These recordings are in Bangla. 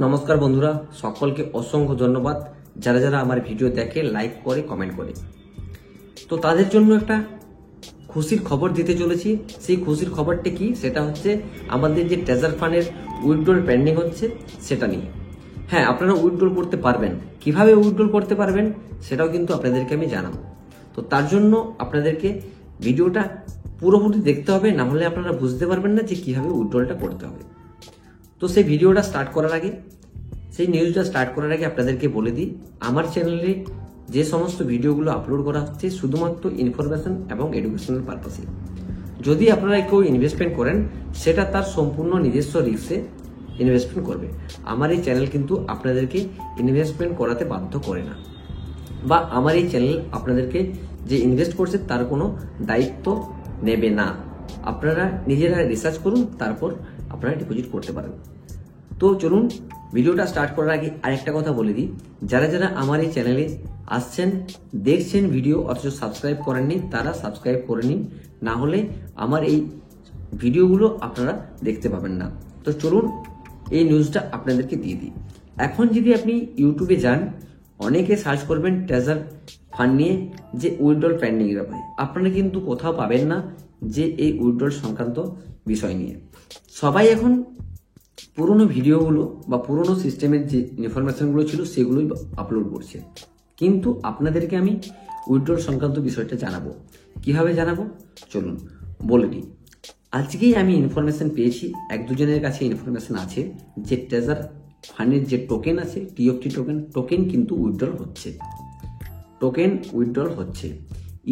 নমস্কার বন্ধুরা, সকলকে অসংখ্য ধন্যবাদ যারা যারা আমার ভিডিও দেখে, লাইক করে, কমেন্ট করে। তো তাদের জন্য একটা খুশির খবর দিতে চলেছি। সেই খুশির খবরটা কি, সেটা হচ্ছে আমাদের যে ট্রেজার ফান্ডের উইথড্রল পেন্ডিং হচ্ছে সেটা নিয়ে। হ্যাঁ, আপনারা উইথড্রল করতে পারবেন। কিভাবে উইথড্রল করতে পারবেন সেটাও কিন্তু আপনাদেরকে আমি জানাবো। তো তার জন্য আপনাদেরকে ভিডিওটা পুরোপুরি দেখতে হবে, না হলে আপনারা বুঝতে পারবেন না যে কিভাবে উইথড্রলটা করতে হবে। তো সেই ভিডিওটা স্টার্ট করার আগে, সেই নিউজটা স্টার্ট করার আগে আপনাদেরকে বলে দিই, আমার চ্যানেলে যে সমস্ত ভিডিওগুলো আপলোড করা হচ্ছে শুধুমাত্র ইনফরমেশন এবং এডুকেশনাল পারপাসে। যদি আপনারা কেউ ইনভেস্টমেন্ট করেন, সেটা তার সম্পূর্ণ নিজস্ব রিস্কে ইনভেস্টমেন্ট করবে। আমার এই চ্যানেল কিন্তু আপনাদেরকে ইনভেস্টমেন্ট করাতে বাধ্য করে না, বা আমার এই চ্যানেল আপনাদেরকে যে ইনভেস্ট করছে তার কোনো দায়িত্ব নেবে না। আপনারা নিজেরা রিসার্চ করুন, তারপর আপনারা ডিপোজিট করতে পারেন। তো চলুন ভিডিওটা স্টার্ট করার আগে আরেকটা কথা বলে দিই, যারা যারা আমার এই চ্যানেলে আসছেন, দেখছেন ভিডিও অথচ সাবস্ক্রাইব করেননি, তারা সাবস্ক্রাইব করে নিন, না হলে আমার এই ভিডিওগুলো আপনারা দেখতে পাবেন না। তো চলুন এই নিউজটা আপনাদেরকে দিয়ে দিই। এখন যদি আপনি ইউটিউবে যান, অনেকে সার্চ করবেন ট্রেজার ফান্ড নিয়ে যে উইথড্রল পেন্ডিং এর ব্যাপারে, আপনারা কিন্তু কোথাও পাবেন না যে এই উইথড্রল সংক্রান্ত বিষয় নিয়ে। সবাই এখন পুরোনো ভিডিওগুলো বা পুরোনো সিস্টেমের যে ইনফরমেশনগুলো ছিল সেগুলোই আপলোড করছে, কিন্তু আপনাদেরকে আমি উইথড্রল সংক্রান্ত বিষয়টা জানাবো। কিভাবে জানাবো চলুন বলে দিই। আজকেই আমি ইনফরমেশন পেয়েছি, এক দুজনের কাছে ইনফরমেশন আছে যে ট্রেজার ফান্ডের যে টোকেন আছে, টিএফটি টোকেন কিন্তু উইথড্রল হচ্ছে। টোকেন উইথড্রল হচ্ছে।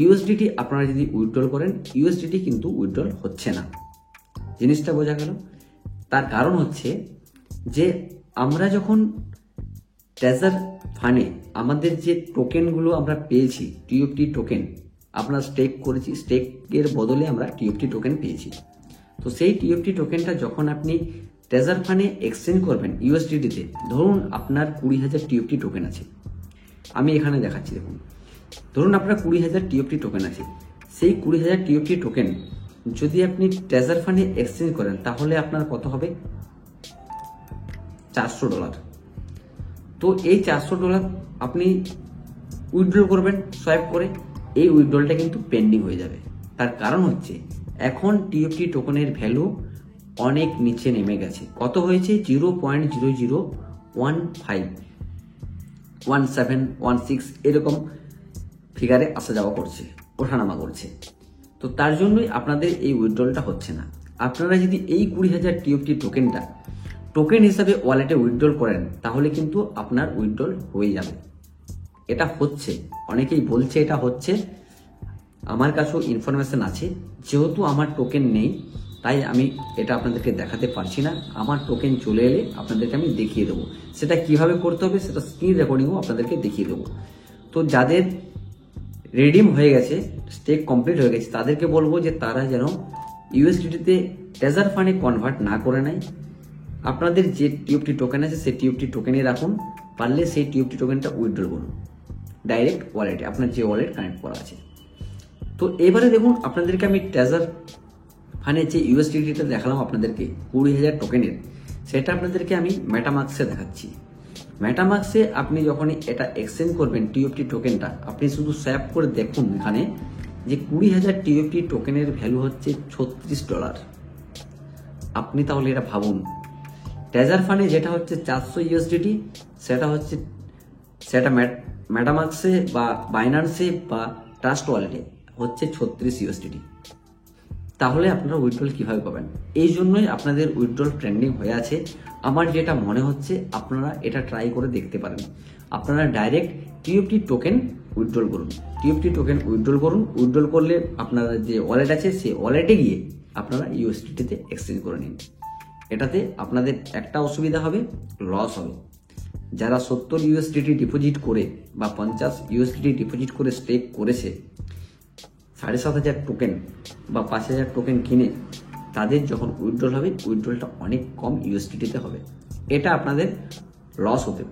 ইউএসডিটি আপনারা যদি উইথড্রল করেন, ইউএসডিটি কিন্তু উইথড্রল হচ্ছে না। জিনিসটা বোঝা গেল? তার কারণ হচ্ছে যে আমরা যখন ট্রেজার ফান্ডে আমাদের যে টোকেনগুলো আমরা পেয়েছি, টিএফটি টোকেন আমরা স্টেক করেছি, স্টেকের বদলে আমরা টিএফটি টোকেন পেয়েছি। তো সেই টিএফটি টোকেনটা যখন আপনি ট্রেজার ফান্ডে এক্সচেঞ্জ করবেন ইউএসডিটিতে, ধরুন আপনার 20,000 টিএফটি টোকেন আছে, আমি এখানে দেখাচ্ছি দেখুন। ধরুন আপনার 20,000 টিএফটি টোকেন আছে, সেই 20,000 টিএফটি টোকেন যদি আপনি ট্রেজার ফান্ডে এক্সচেঞ্জ করেন, তাহলে আপনার কত হবে? $400। তো এই $400 আপনি উইথড্রল করবেন সোয়াইপ করে, এই উইথড্রলটা কিন্তু পেন্ডিং হয়ে যাবে। তার কারণ হচ্ছে এখন টিএফটি টোকেনের ভ্যালু অনেক নিচে নেমে গেছে। কত হয়েছে? 0.00151716 এরকম ফিগারে আসা যাওয়া করছে, ওঠানামা করছে। তো তার জন্যই আপনাদের এই উইথড্রলটা হচ্ছে না। আপনারা যদি এই 20,000 টিএফটি টোকেনটা টোকেন হিসাবে ওয়ালেটে উইথড্রল করেন, তাহলে কিন্তু আপনার উইথড্রল হয়ে যাবে। এটা হচ্ছে, অনেকেই বলছে এটা হচ্ছে, আমার কাছেও ইনফরমেশন আছে। যেহেতু আমার টোকেন নেই, তাই আমি এটা আপনাদেরকে দেখাতে পারছি না। আমার টোকেন চলে এলে আপনাদেরকে আমি দেখিয়ে দেবো সেটা কিভাবে করতে হবে, সেটা স্ক্রিন রেকর্ডিংও আপনাদেরকে দেখিয়ে দেবো। তো যাদের রিডিম হয়ে গেছে, স্টেক কমপ্লিট হয়ে গেছে, তাদেরকে বলবো যে তারা যেন ইউএসডিটিতে ট্রেজার ফান্ডে কনভার্ট না করে নেয়। আপনাদের যে টিএফটি টোকেন আছে সেই টিএফটি টোকেনে রাখুন, পারলে সেই টিএফটি টোকেনটা উইথড্রল করুন ডাইরেক্ট ওয়ালেটে, আপনার যে ওয়ালেট কানেক্ট করা আছে। তো এবারে দেখুন, আপনাদেরকে আমি ট্রেজার ফান্ডের যে ইউএসডিটিটা দেখালাম আপনাদেরকে 20,000 টোকেনের, সেটা আপনাদেরকে আমি মেটামাস্কে দেখাচ্ছি। মেটামাস্কে আপনি যখনই এটা এক্সচেঞ্জ করবেন টিএফটি টোকেনটা, আপনি শুধু সোয়াইপ করে দেখুন এখানে যে 20,000 টিএফটি টোকেনের ভ্যালু হচ্ছে $36। আপনি তাহলে এটা ভাবুন, ট্রেজার ফান্ডে যেটা হচ্ছে 400 ইউএসডিটি, সেটা মেটামাস্কে বা বাইন্যান্সে বা ট্রাস্ট ওয়ালেটে হচ্ছে 36 ইউএসডিটি। তাহলে আপনারা উইথড্রল কিভাবে পাবেন? এই জন্যই আপনাদের উইথড্রল ট্রেন্ডিং হয়ে আছে। আমার যেটা মনে হচ্ছে আপনারা এটা ট্রাই করে দেখতে পারেন। আপনারা ডাইরেক্ট টিএফটি টোকেন উইথড্রল করুন, টিএফটি টোকেন উইথড্রল করুন। উইথড্রল করলে আপনার যে ওয়ালেট আছে সেই ওয়ালেটে গিয়ে আপনারা ইউএসডিটিতে এক্সচেঞ্জ করে নিন। এটাতে আপনাদের একটা অসুবিধা হবে, লস হবে। যারা 70 ইউএসডিটি ডিপোজিট করে বা 50 ইউএসডিটি ডিপোজিট করে স্টেক করেছে, 7,500 টোকেন বা 5,000 টোকেন কিনে, তাদের যখন উইথড্রল হবে, উইথড্রলটা অনেক কম ইউএসডিটিতে হবে। এটা আপনাদের লস হতে,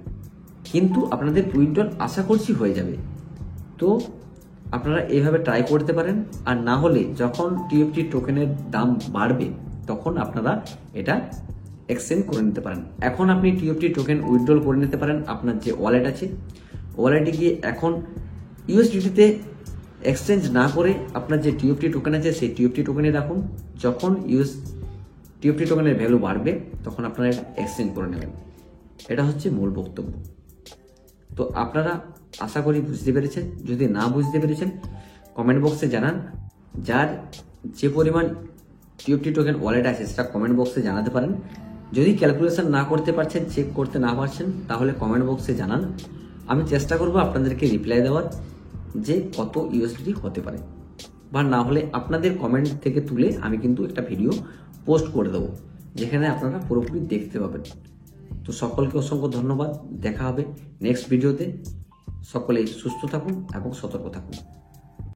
কিন্তু আপনাদের উইথড্রল আশা করছি হয়ে যাবে। তো আপনারা এইভাবে ট্রাই করতে পারেন। আর না হলে যখন টিএফটি টোকেনের দাম বাড়বে, তখন আপনারা এটা এক্সচেঞ্জ করে নিতে পারেন। এখন আপনি টিএফটি টোকেন উইথড্রল করে নিতে পারেন আপনার যে ওয়ালেট আছে, ওয়ালেটে গিয়ে এখন ইউএসডিটিতে এক্সচেঞ্জ না করে আপনার যে টিএফটি টোকেন আছে সেই টিএফটি টোকেনে রাখুন। যখন টিএফটি টোকেনের ভ্যালু বাড়বে তখন আপনারা এটা এক্সচেঞ্জ করে নেবেন। এটা হচ্ছে মূল বক্তব্য। তো আপনারা আশা করি বুঝতে পেরেছেন। যদি না বুঝতে পেরেছেন কমেন্ট বক্সে জানান। যার যে পরিমাণ টিএফটি টোকেন ওয়ালেট আছে সেটা কমেন্ট বক্সে জানাতে পারেন। যদি ক্যালকুলেশন না করতে পারছেন, চেক করতে না পারছেন, তাহলে কমেন্ট বক্সে জানান। আমি চেষ্টা করব আপনাদেরকে রিপ্লাই দেওয়ার যে কত ইউএসডিটি হতে পারে, বা না হলে আপনাদের কমেন্ট থেকে তুলে আমি কিন্তু একটা ভিডিও পোস্ট করে দেবো যেখানে আপনারা পুরোপুরি দেখতে পাবেন। তো সকলকে অসংখ্য ধন্যবাদ। দেখা হবে নেক্সট ভিডিওতে। সকলেই সুস্থ থাকুন এবং সতর্ক থাকুন।